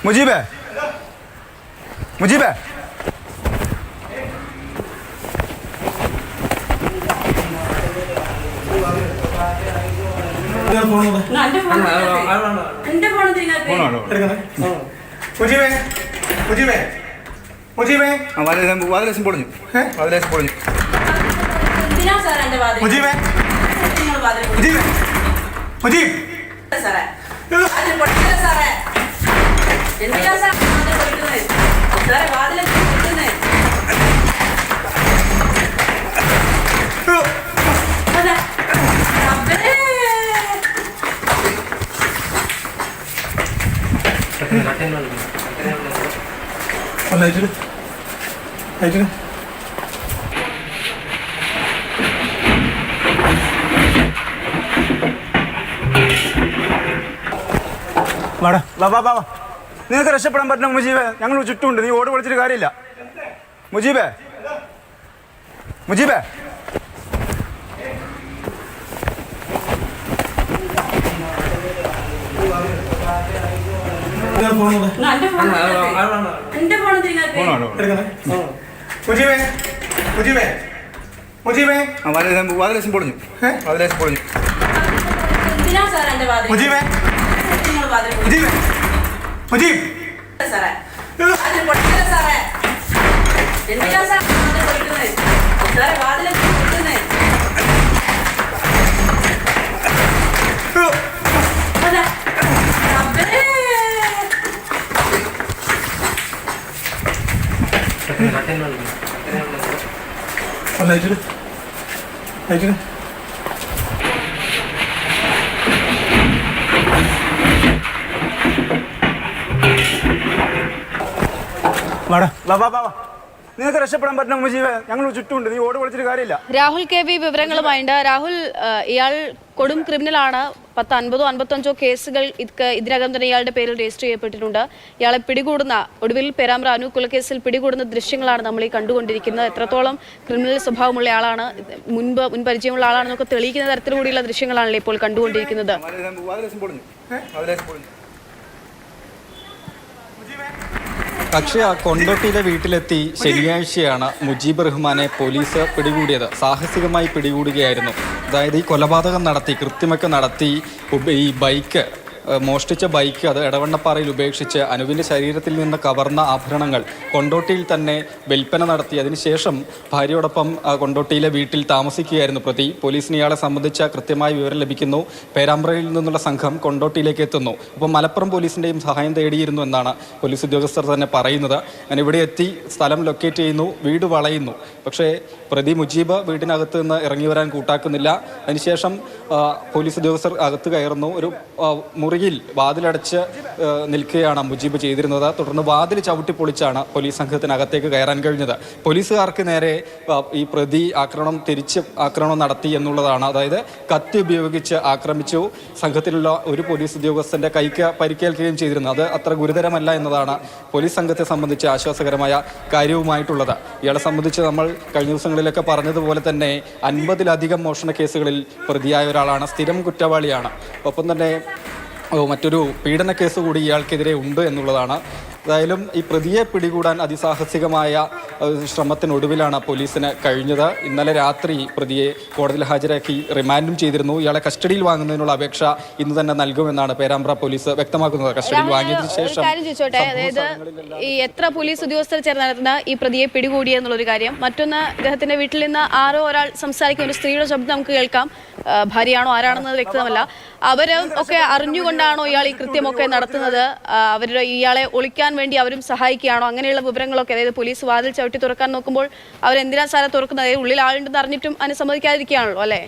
മുജീബേ മുജീബേ വാതിലേശം പൊളിഞ്ഞു വാതിലേശം പൊളിഞ്ഞു മുജീബേ മുജീബ് മുജീബ് വാടാ വാ വാ വാ വാ നിനക്ക് രക്ഷപ്പെടാൻ പറ്റണം മുജീബേ, ഞങ്ങൾ ചുറ്റുമുണ്ട്, നീ ഓട് വിളിച്ചിട്ട് കാര്യമില്ല. മുജീബേ മുജീബേ വാതിലേശം പൊളിഞ്ഞു വാതിലേശം പൊളിഞ്ഞു മുജീബേ മുജീബ് മുജീബ് നിനക്ക് രക്ഷപ്പെടാൻ പറ്റണം മുജീബേ, ഞങ്ങൾ ചുറ്റുമുണ്ട്, നീ ഓട് വിളിച്ചിട്ട് കാര്യമില്ല. രാഹുൽ കെ വി വിവരങ്ങളുമായിട്ട്. രാഹുൽ, ഇയാൾ കൊടും ക്രിമിനലാണ്. 50-55 കേസുകൾ ഇതിനകം തന്നെ ഇയാളുടെ പേരിൽ രജിസ്റ്റർ ചെയ്യപ്പെട്ടിട്ടുണ്ട്. ഇയാളെ പിടികൂടുന്ന, ഒടുവിൽ പേരാമ്പ്ര അനു കൊലക്കേസിൽ പിടികൂടുന്ന ദൃശ്യങ്ങളാണ് നമ്മൾ ഈ കണ്ടുകൊണ്ടിരിക്കുന്നത്. എത്രത്തോളം ക്രിമിനൽ സ്വഭാവമുള്ള ആളാണ്, മുൻപരിചയമുള്ള ആളാണെന്നൊക്കെ തെളിയിക്കുന്ന തരത്തിലൂടെയുള്ള ദൃശ്യങ്ങളാണല്ലോ ഇപ്പോൾ കണ്ടുകൊണ്ടിരിക്കുന്നത്. അക്ഷയ കൊണ്ടോട്ടിയിലെ വീട്ടിലെത്തി ശനിയാഴ്ചയാണ് മുജീബ് റഹ്മാനെ പോലീസ് പിടികൂടിയത്. സാഹസികമായി പിടികൂടുകയായിരുന്നു. അതായത് ഈ കൊലപാതകം നടത്തി, കൃത്യമൊക്കെ നടത്തി, ഈ ബൈക്ക് മോഷ്ടിച്ച ബൈക്ക് അത് എടവണ്ണപ്പാറയിൽ ഉപേക്ഷിച്ച് അനുവിൻ്റെ ശരീരത്തിൽ നിന്ന് കവർന്ന ആഭരണങ്ങൾ കൊണ്ടോട്ടിയിൽ തന്നെ വിൽപ്പന നടത്തി. അതിനുശേഷം ഭാര്യയോടൊപ്പം കൊണ്ടോട്ടിയിലെ വീട്ടിൽ താമസിക്കുകയായിരുന്നു പ്രതി. പോലീസിന് ഇയാളെ സംബന്ധിച്ച കൃത്യമായ വിവരം ലഭിക്കുന്നു. പേരാമ്പ്രയിൽ നിന്നുള്ള സംഘം കൊണ്ടോട്ടിയിലേക്ക് എത്തുന്നു. അപ്പോൾ മലപ്പുറം പോലീസിൻ്റെയും സഹായം തേടിയിരുന്നു എന്നാണ് പോലീസ് ഉദ്യോഗസ്ഥർ തന്നെ പറയുന്നത്. അങ്ങനെ ഇവിടെ എത്തി സ്ഥലം ലൊക്കേറ്റ് ചെയ്യുന്നു, വീട് വളയുന്നു. പക്ഷേ പ്രതി മുജീബ് വീടിനകത്ത് നിന്ന് ഇറങ്ങി വരാൻ കൂട്ടാക്കുന്നില്ല. അതിനുശേഷം പോലീസ് ഉദ്യോഗസ്ഥർ അകത്ത് കയറുന്നു. ഒരു മുറിയിൽ വാതിലടച്ച് നിൽക്കുകയാണ് മുജീബ് ചെയ്തിരുന്നത്. തുടർന്ന് വാതിൽ ചവിട്ടിപ്പൊളിച്ചാണ് പോലീസ് സംഘത്തിനകത്തേക്ക് കയറാൻ കഴിഞ്ഞത്. പോലീസുകാർക്ക് നേരെ ഈ പ്രതി ആക്രമണം നടത്തി എന്നുള്ളതാണ്. അതായത് കത്തി ഉപയോഗിച്ച് ആക്രമിച്ചു. സംഘത്തിലുള്ള ഒരു പോലീസ് ഉദ്യോഗസ്ഥന്റെ കൈക്ക് പരിക്കേൽക്കുകയും ചെയ്തിരുന്നു. അത് അത്ര ഗുരുതരമല്ല എന്നതാണ് പോലീസ് സംഘത്തെ സംബന്ധിച്ച് ആശ്വാസകരമായ കാര്യവുമായിട്ടുള്ളത്. ഇയാളെ സംബന്ധിച്ച് നമ്മൾ കഴിഞ്ഞ ദിവസങ്ങളിലൊക്കെ പറഞ്ഞതുപോലെ തന്നെ 50-ലധികം മോഷണ കേസുകളിൽ പ്രതിയായ ഒരാളാണ്. സ്ഥിരം കുറ്റവാളിയാണ്. ഒപ്പം തന്നെ മറ്റൊരു പീഡന കേസ് കൂടി ഇയാൾക്കെതിരെ ഉണ്ട് എന്നുള്ളതാണ്. ഏതായാലും ഈ പ്രതിയെ പിടികൂടാൻ അതിസാഹസികമായ ശ്രമത്തിനൊടുവിലാണ് പോലീസിന് കഴിഞ്ഞത്. ഇന്നലെ രാത്രി പ്രതിയെ കോടതിയിൽ ഹാജരാക്കി റിമാൻഡും ചെയ്തിരുന്നു. ഇയാളെ കസ്റ്റഡിയിൽ വാങ്ങുന്നതിനുള്ള അപേക്ഷ ഇന്ന് തന്നെ നൽകുമെന്നാണ് പേരാമ്പ്ര പോലീസ് വ്യക്തമാക്കുന്നത്. കസ്റ്റഡിയിൽ വാങ്ങിയതിനു ശേഷം അതായത് ഈ എത്ര പോലീസ് ഉദ്യോഗസ്ഥർ ചേർന്ന് ഈ പ്രതിയെ പിടികൂടിയെന്നുള്ളൊരു കാര്യം. മറ്റൊന്ന്, അദ്ദേഹത്തിന്റെ വീട്ടിൽ നിന്ന് ആരോ ഒരാൾ സംസാരിക്കുന്ന ഒരു സ്ത്രീയുടെ ശബ്ദം നമുക്ക് കേൾക്കാം. ഭാര്യയാണോ ആരാണെന്നത് വ്യക്തമല്ല. അവരും ഒക്കെ അറിഞ്ഞുകൊണ്ടാണോ ഇയാൾ ഈ കൃത്യമൊക്കെ നടത്തുന്നത്? അവരുടെ ഇയാളെ ഒളിക്കാൻ വേണ്ടി അവരും സഹായിക്കുകയാണോ? അങ്ങനെയുള്ള വിവരങ്ങളൊക്കെ, അതായത് പോലീസ് വാതിൽ ചവിട്ടി തുറക്കാൻ നോക്കുമ്പോൾ അവരെന്തിനാ സാറെ തുറക്കുന്നത്? അതായത് ഉള്ളിൽ ആളുണ്ടെന്ന് അറിഞ്ഞിട്ടും അതിന് സമ്മതിക്കാതിരിക്കുകയാണല്ലോ, അല്ലേ?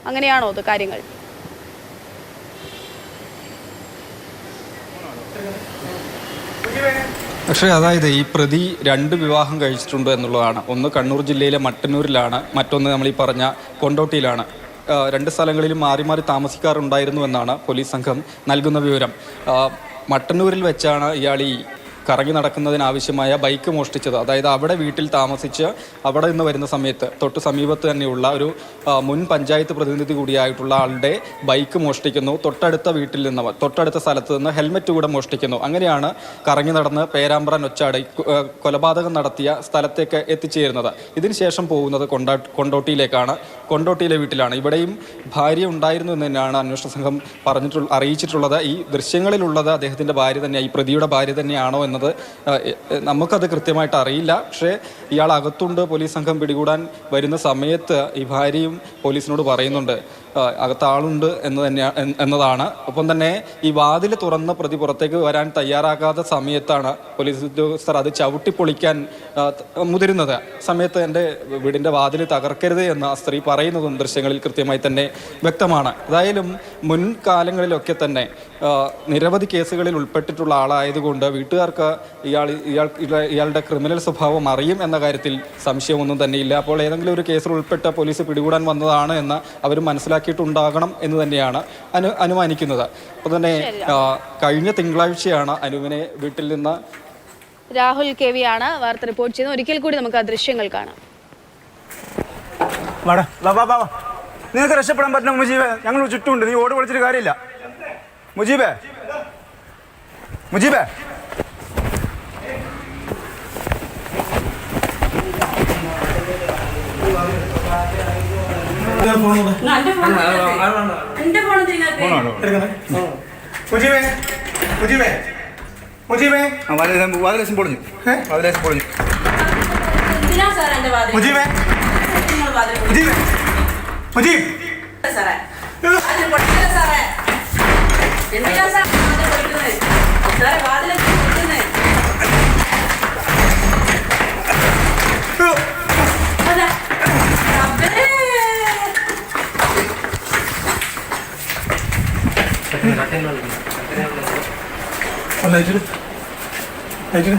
അങ്ങനെയാണോ അത് കാര്യങ്ങൾ? പക്ഷേ അതായത് ഈ പ്രതി 2 വിവാഹം കഴിച്ചിട്ടുണ്ട് എന്നുള്ളതാണ്. ഒന്ന് കണ്ണൂർ ജില്ലയിലെ മട്ടന്നൂരിലാണ്, മറ്റൊന്ന് നമ്മൾ ഈ പറഞ്ഞ കൊണ്ടോട്ടിയിലാണ്. 2 സ്ഥലങ്ങളിലും മാറി മാറി താമസിക്കാറുണ്ടായിരുന്നു എന്നാണ് പോലീസ് സംഘം നൽകുന്ന വിവരം. മട്ടന്നൂരിൽ വെച്ചാണ് ഇയാൾ ഈ കറങ്ങി നടക്കുന്നതിനാവശ്യമായ ബൈക്ക് മോഷ്ടിച്ചത്. അതായത് അവിടെ വീട്ടിൽ താമസിച്ച് അവിടെ നിന്ന് വരുന്ന സമയത്ത് തൊട്ട് സമീപത്ത് തന്നെയുള്ള ഒരു മുൻ പഞ്ചായത്ത് പ്രതിനിധി കൂടിയായിട്ടുള്ള ആളുടെ ബൈക്ക് മോഷ്ടിക്കുന്നു. തൊട്ടടുത്ത വീട്ടിൽ നിന്ന് തൊട്ടടുത്ത സ്ഥലത്ത് നിന്ന് ഹെൽമെറ്റ് കൂടെ മോഷ്ടിക്കുന്നു. അങ്ങനെയാണ് കറങ്ങി നടന്ന് പേരാമ്പ്ര നൊച്ചാട് കൊലപാതകം നടത്തിയ സ്ഥലത്തേക്ക് എത്തിച്ചേരുന്നത്. ഇതിനുശേഷം പോകുന്നത് കൊണ്ടോട്ടിയിലേക്കാണ്. കൊണ്ടോട്ടിയിലെ വീട്ടിലാണ്. ഇവിടെയും ഭാര്യ ഉണ്ടായിരുന്നു എന്ന് തന്നെയാണ് അന്വേഷണ സംഘം അറിയിച്ചിട്ടുള്ളത്. ഈ ദൃശ്യങ്ങളിലുള്ളത് അദ്ദേഹത്തിൻ്റെ ഭാര്യ തന്നെയാണ്, ഈ പ്രതിയുടെ ഭാര്യ തന്നെയാണോ എന്നത് നമുക്കത് കൃത്യമായിട്ട് അറിയില്ല. പക്ഷേ ഇയാൾ അകത്തുണ്ട്, പോലീസ് സംഘം പിടികൂടാൻ വരുന്ന സമയത്ത് ഈ ഭാര്യയും പോലീസിനോട് പറയുന്നുണ്ട് അകത്ത് ആളുണ്ട് എന്നതാണ്. ഒപ്പം തന്നെ ഈ വാതിൽ തുറന്ന് പ്രതി പുറത്തേക്ക് വരാൻ തയ്യാറാകാത്ത സമയത്താണ് പോലീസ് ഉദ്യോഗസ്ഥർ അത് ചവിട്ടിപ്പൊളിക്കാൻ മുതിരുന്നത്. സമയത്ത് എൻ്റെ വീടിൻ്റെ വാതിൽ തകർക്കരുത് എന്ന് ആ സ്ത്രീ പറയുന്നതും ദൃശ്യങ്ങളിൽ കൃത്യമായി തന്നെ വ്യക്തമാണ്. ഏതായാലും മുൻകാലങ്ങളിലൊക്കെ തന്നെ നിരവധി കേസുകളിൽ ഉൾപ്പെട്ടിട്ടുള്ള ആളായതുകൊണ്ട് വീട്ടുകാർക്ക് ഇയാളുടെ ക്രിമിനൽ സ്വഭാവം അറിയും എന്ന കാര്യത്തിൽ സംശയമൊന്നും തന്നെയില്ല. അപ്പോൾ ഏതെങ്കിലും ഒരു കേസിൽ ഉൾപ്പെട്ട പോലീസ് പിടികൂടാൻ വന്നതാണ് എന്ന് അവർ മനസ്സിലാക്കിയിട്ടുണ്ടാകണം എന്ന് തന്നെയാണ് അനുമാനിക്കുന്നത്. അപ്പോൾ തന്നെ കഴിഞ്ഞ തിങ്കളാഴ്ചയാണ് അനുവിനെ വീട്ടിൽ നിന്ന് രാഹുൽ കെ വി ആണ് വാർത്ത റിപ്പോർട്ട് ചെയ്യുന്നത്. ഒരിക്കൽ കൂടി നമുക്ക് ആ ദൃശ്യങ്ങൾ കാണാം. നിനക്ക് രക്ഷപ്പെടാൻ പറ്റുന്ന മുജീബേ, ഞങ്ങൾ ചുറ്റുമുണ്ട്, നീ ഓടി വിളിച്ചിട്ട് കാര്യമില്ല. മുജീബേ, മുജീബേ, മുജീബേ, മുജീബേ, മുജീബേ, വാതിലേശം പൊളിഞ്ഞു, വാതിലേശം പൊളിഞ്ഞു. മുജീബേ, മുജീബേ, മുജീബ്, അല്ല